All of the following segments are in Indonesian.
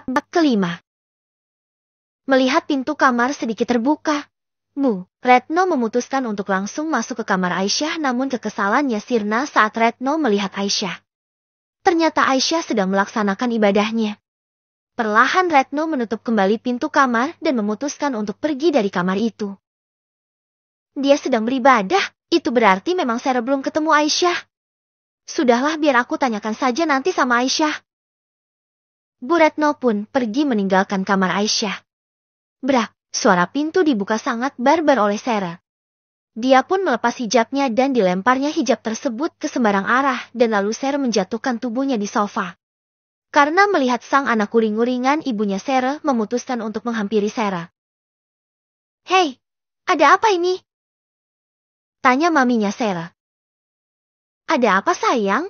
Bab kelima. Melihat pintu kamar sedikit terbuka, Retno memutuskan untuk langsung masuk ke kamar Aisyah, namun kekesalannya sirna saat Retno melihat Aisyah. Ternyata Aisyah sedang melaksanakan ibadahnya. Perlahan Retno menutup kembali pintu kamar dan memutuskan untuk pergi dari kamar itu. Dia sedang beribadah, itu berarti memang Sarah belum ketemu Aisyah. Sudahlah, biar aku tanyakan saja nanti sama Aisyah. Bu Retno pun pergi meninggalkan kamar Aisyah. Brak, suara pintu dibuka sangat barbar oleh Sarah. Dia pun melepas hijabnya dan dilemparnya hijab tersebut ke sembarang arah, dan lalu Sarah menjatuhkan tubuhnya di sofa. Karena melihat sang anak uring-uringan, ibunya Sarah memutuskan untuk menghampiri Sarah. "Hei, ada apa ini?" tanya maminya Sarah. "Ada apa sayang?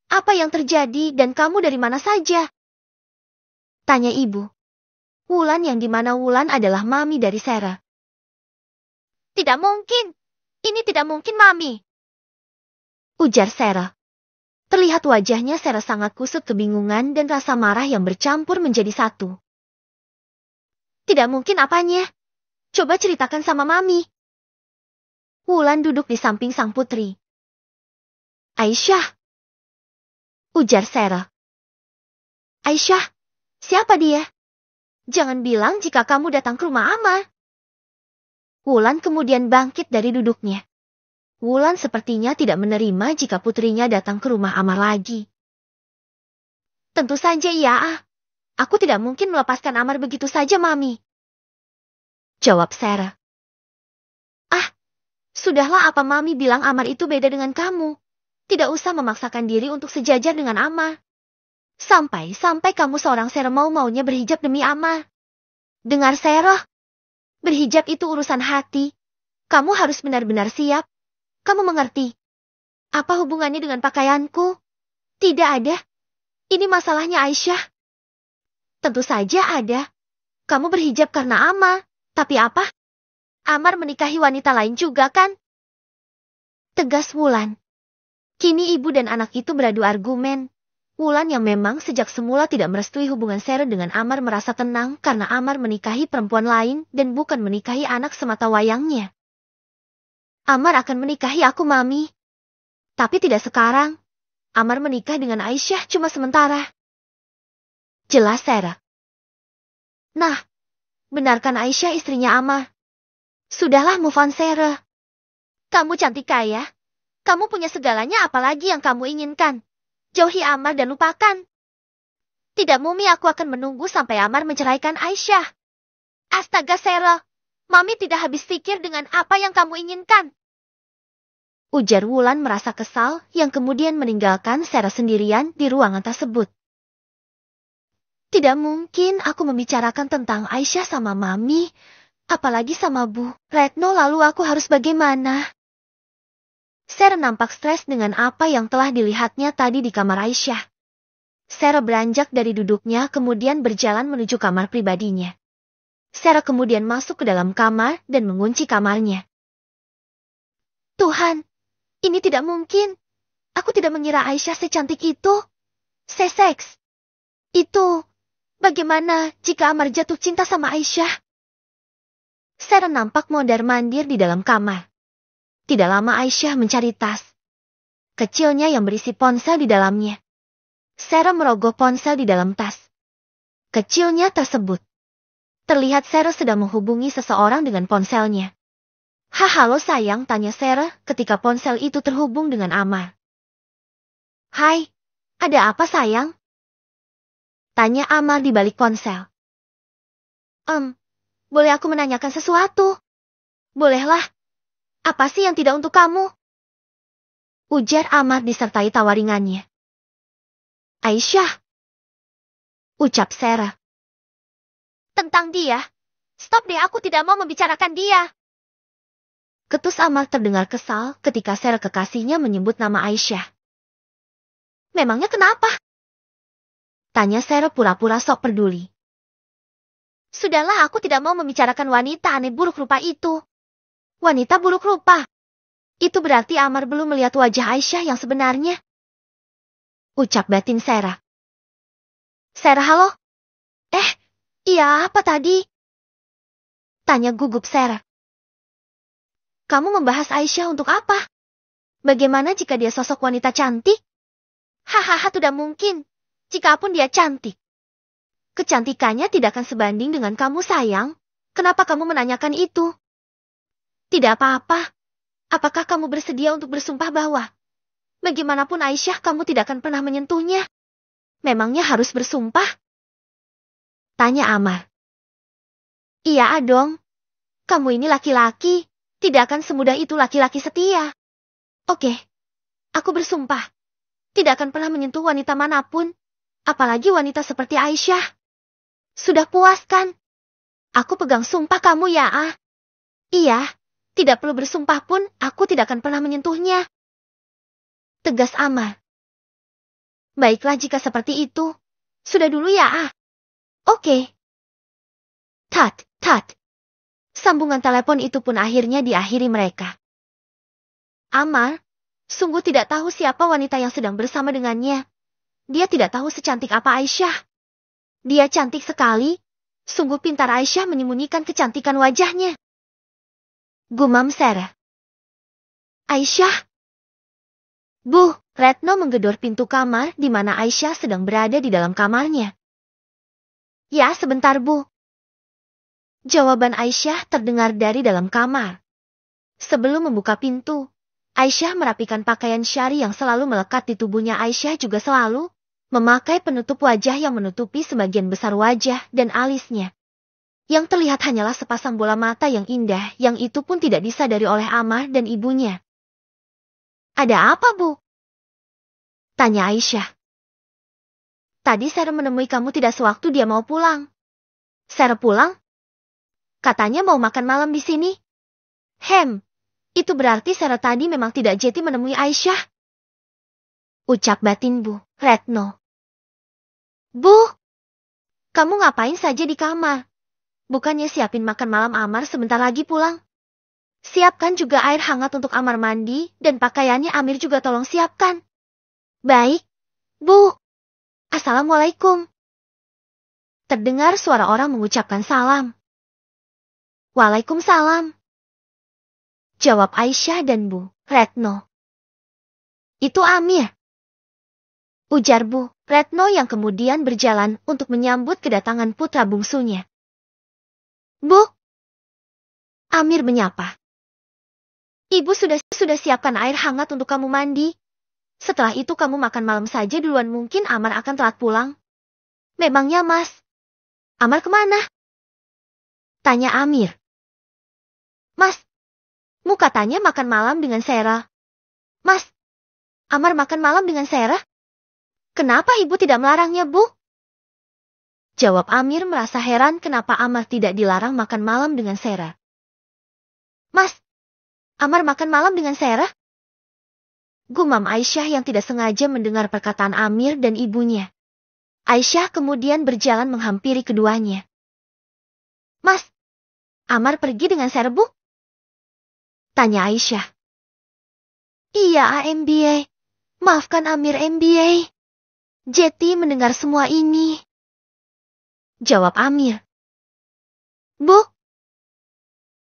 Apa yang terjadi dan kamu dari mana saja?" tanya ibu. Wulan yang dimana Wulan adalah mami dari Sarah. "Tidak mungkin. Ini tidak mungkin, Mami," ujar Sarah. Terlihat wajahnya Sarah sangat kusut kebingungan dan rasa marah yang bercampur menjadi satu. "Tidak mungkin apanya? Coba ceritakan sama Mami." Wulan duduk di samping sang putri. "Aisyah," ujar Sarah. "Aisyah? Siapa dia? Jangan bilang jika kamu datang ke rumah Ama." Wulan kemudian bangkit dari duduknya. Wulan sepertinya tidak menerima jika putrinya datang ke rumah Amar lagi. "Tentu saja iya. Aku tidak mungkin melepaskan Amar begitu saja, Mami," jawab Sarah. Sudahlah, apa Mami bilang Amar itu beda dengan kamu. Tidak usah memaksakan diri untuk sejajar dengan Amar. Sampai kamu seorang Sarah mau-maunya berhijab demi Amar. Dengar Sarah, berhijab itu urusan hati. Kamu harus benar-benar siap. Kamu mengerti? Apa hubungannya dengan pakaianku? Tidak ada. Ini masalahnya Aisyah. Tentu saja ada. Kamu berhijab karena Amar. Tapi apa? Amar menikahi wanita lain juga kan? Tegas Wulan. Kini ibu dan anak itu beradu argumen. Wulan yang memang sejak semula tidak merestui hubungan Sarah dengan Amar merasa tenang karena Amar menikahi perempuan lain dan bukan menikahi anak semata wayangnya. "Amar akan menikahi aku, Mami. Tapi tidak sekarang. Amar menikah dengan Aisyah cuma sementara," jelas Sarah. "Nah, benarkan Aisyah istrinya Amar? Sudahlah, move on Sarah. Kamu cantik kaya. Kamu punya segalanya, apalagi yang kamu inginkan. Jauhi Amar dan lupakan." "Tidak, Mumi, aku akan menunggu sampai Amar menceraikan Aisyah." "Astaga Sarah, Mami tidak habis pikir dengan apa yang kamu inginkan," ujar Wulan merasa kesal yang kemudian meninggalkan Sarah sendirian di ruangan tersebut. "Tidak mungkin aku membicarakan tentang Aisyah sama Mami, apalagi sama Bu Retno, lalu aku harus bagaimana?" Sarah nampak stres dengan apa yang telah dilihatnya tadi di kamar Aisyah. Sarah beranjak dari duduknya kemudian berjalan menuju kamar pribadinya. Sarah kemudian masuk ke dalam kamar dan mengunci kamarnya. "Tuhan, ini tidak mungkin. Aku tidak mengira Aisyah secantik itu. Seseks. Itu, bagaimana jika Amar jatuh cinta sama Aisyah?" Sarah nampak mondar-mandir di dalam kamar. Tidak lama Aisyah mencari tas kecilnya yang berisi ponsel di dalamnya. Sarah merogoh ponsel di dalam tas kecilnya tersebut. Terlihat Sarah sedang menghubungi seseorang dengan ponselnya. "Halo sayang," tanya Sarah ketika ponsel itu terhubung dengan Amar. "Hai, ada apa sayang?" tanya Amar di balik ponsel. Boleh aku menanyakan sesuatu?" "Bolehlah. Apa sih yang tidak untuk kamu?" ujar Amar disertai tawa ringannya. "Aisyah," ucap Sarah. "Tentang dia? Stop deh, aku tidak mau membicarakan dia." Ketus Amar terdengar kesal ketika Sarah kekasihnya menyebut nama Aisyah. "Memangnya kenapa?" tanya Sarah pura-pura sok peduli. "Sudahlah, aku tidak mau membicarakan wanita aneh buruk rupa itu." "Wanita buruk rupa? Itu berarti Amar belum melihat wajah Aisyah yang sebenarnya," ucap batin Sarah. "Sarah, halo? Iya, apa tadi? Tanya gugup Sarah. Kamu membahas Aisyah untuk apa? Bagaimana jika dia sosok wanita cantik? Hahaha, tidak mungkin. Jikapun dia cantik. Kecantikannya tidak akan sebanding dengan kamu, sayang. Kenapa kamu menanyakan itu? Tidak apa-apa. Apakah kamu bersedia untuk bersumpah bahwa bagaimanapun Aisyah kamu tidak akan pernah menyentuhnya? Memangnya harus bersumpah? Tanya Amar. Iya dong. Kamu ini laki-laki. Tidak akan semudah itu laki-laki setia. Oke. Aku bersumpah. Tidak akan pernah menyentuh wanita manapun. Apalagi wanita seperti Aisyah. Sudah puas kan? Aku pegang sumpah kamu ya, ah. Iya. Tidak perlu bersumpah pun, aku tidak akan pernah menyentuhnya. Tegas Amar. Baiklah jika seperti itu. Sudah dulu ya, ah. Oke. Tat. Sambungan telepon itu pun akhirnya diakhiri mereka. Amar, sungguh tidak tahu siapa wanita yang sedang bersama dengannya. Dia tidak tahu secantik apa Aisyah. Dia cantik sekali. Sungguh pintar Aisyah menyembunyikan kecantikan wajahnya. Gumam Sarah. Aisyah. Bu, Retno menggedor pintu kamar di mana Aisyah sedang berada di dalam kamarnya. Ya, sebentar Bu. Jawaban Aisyah terdengar dari dalam kamar. Sebelum membuka pintu, Aisyah merapikan pakaian syari yang selalu melekat di tubuhnya. Aisyah juga selalu memakai penutup wajah yang menutupi sebagian besar wajah dan alisnya. Yang terlihat hanyalah sepasang bola mata yang indah, yang itu pun tidak disadari oleh Amar dan ibunya. Ada apa, Bu? Tanya Aisyah. Tadi Sarah menemui kamu tidak sewaktu dia mau pulang. Sarah pulang? Katanya mau makan malam di sini. Itu berarti Sarah tadi memang tidak jeti menemui Aisyah. Ucap batin Bu Retno. Bu, kamu ngapain saja di kamar? Bukannya siapin makan malam Amar sebentar lagi pulang? Siapkan juga air hangat untuk Amar mandi, dan pakaiannya Amir juga tolong siapkan. Baik, Bu. Assalamualaikum. Terdengar suara orang mengucapkan salam. Waalaikumsalam. Jawab Aisyah dan Bu Retno. Itu Amir. Ujar Bu Retno yang kemudian berjalan untuk menyambut kedatangan putra bungsunya. Bu. Amir menyapa. Ibu sudah siapkan air hangat untuk kamu mandi. Setelah itu kamu makan malam saja duluan, mungkin Amar akan telat pulang. Memangnya Mas? Amar kemana? Tanya Amir. Mas, mu katanya makan malam dengan Sarah. Mas, Amar makan malam dengan Sarah? Kenapa ibu tidak melarangnya, Bu? Jawab Amir merasa heran kenapa Amar tidak dilarang makan malam dengan Sarah. Mas, Amar makan malam dengan Sarah? Gumam Aisyah yang tidak sengaja mendengar perkataan Amir dan ibunya. Aisyah kemudian berjalan menghampiri keduanya. Mas, Amar pergi dengan Sarah, Bu? Tanya Aisyah. Iya, MBA. Maafkan Amir, MBA. Jeti mendengar semua ini. Jawab Amir. Bu?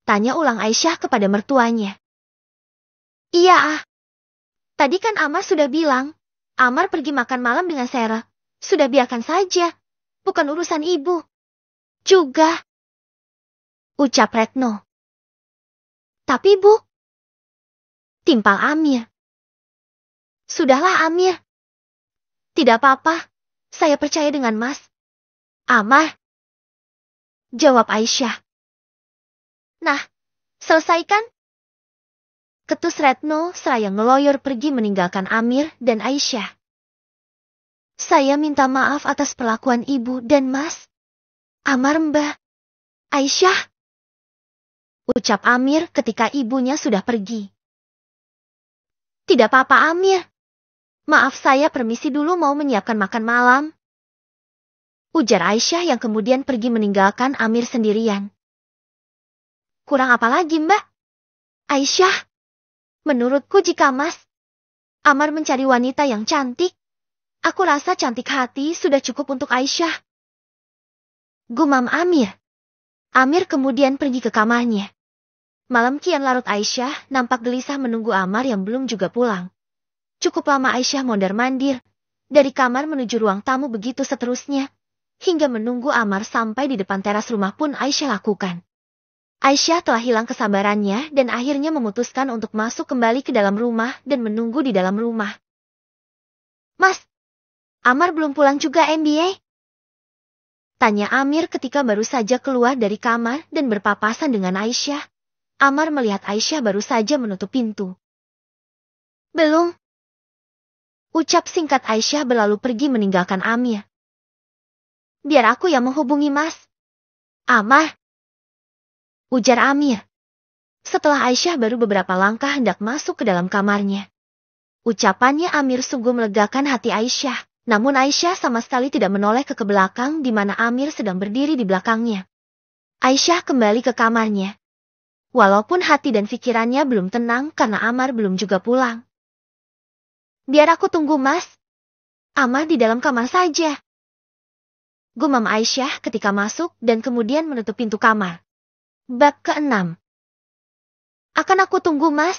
Tanya ulang Aisyah kepada mertuanya. Iya, tadi kan Amar sudah bilang, Amar pergi makan malam dengan Sarah. Sudah biarkan saja. Bukan urusan ibu. Juga. Ucap Retno. Tapi Bu. Timpal Amir. Sudahlah Amir. Tidak apa-apa. Saya percaya dengan Mas. Amar. Jawab Aisyah. Nah, selesaikan? Ketus Retno seraya ngeloyor pergi meninggalkan Amir dan Aisyah. Saya minta maaf atas perlakuan ibu dan Mas. Amar, Mbak. Aisyah. Ucap Amir ketika ibunya sudah pergi. Tidak apa-apa Amir. Maaf, saya permisi dulu mau menyiapkan makan malam. Ujar Aisyah yang kemudian pergi meninggalkan Amir sendirian. Kurang apa lagi, Mbak? Aisyah. Menurutku jika Mas Amar mencari wanita yang cantik, aku rasa cantik hati sudah cukup untuk Aisyah. Gumam Amir. Amir kemudian pergi ke kamarnya. Malam kian larut, Aisyah nampak gelisah menunggu Amar yang belum juga pulang. Cukup lama Aisyah mondar-mandir. Dari kamar menuju ruang tamu begitu seterusnya. Hingga menunggu Amar sampai di depan teras rumah pun Aisyah lakukan. Aisyah telah hilang kesabarannya dan akhirnya memutuskan untuk masuk kembali ke dalam rumah dan menunggu di dalam rumah. Mas, Amar belum pulang juga MBA? Tanya Amir ketika baru saja keluar dari kamar dan berpapasan dengan Aisyah. Amar melihat Aisyah baru saja menutup pintu. Belum. Ucap singkat Aisyah berlalu pergi meninggalkan Amir. Biar aku yang menghubungi Mas Amar, ujar Amir. Setelah Aisyah baru beberapa langkah hendak masuk ke dalam kamarnya. Ucapannya Amir sungguh melegakan hati Aisyah. Namun Aisyah sama sekali tidak menoleh ke belakang di mana Amir sedang berdiri di belakangnya. Aisyah kembali ke kamarnya. Walaupun hati dan pikirannya belum tenang karena Amar belum juga pulang. Biar aku tunggu Mas Amar di dalam kamar saja. Gumam Aisyah ketika masuk dan kemudian menutup pintu kamar. Bab ke-6. Akan aku tunggu Mas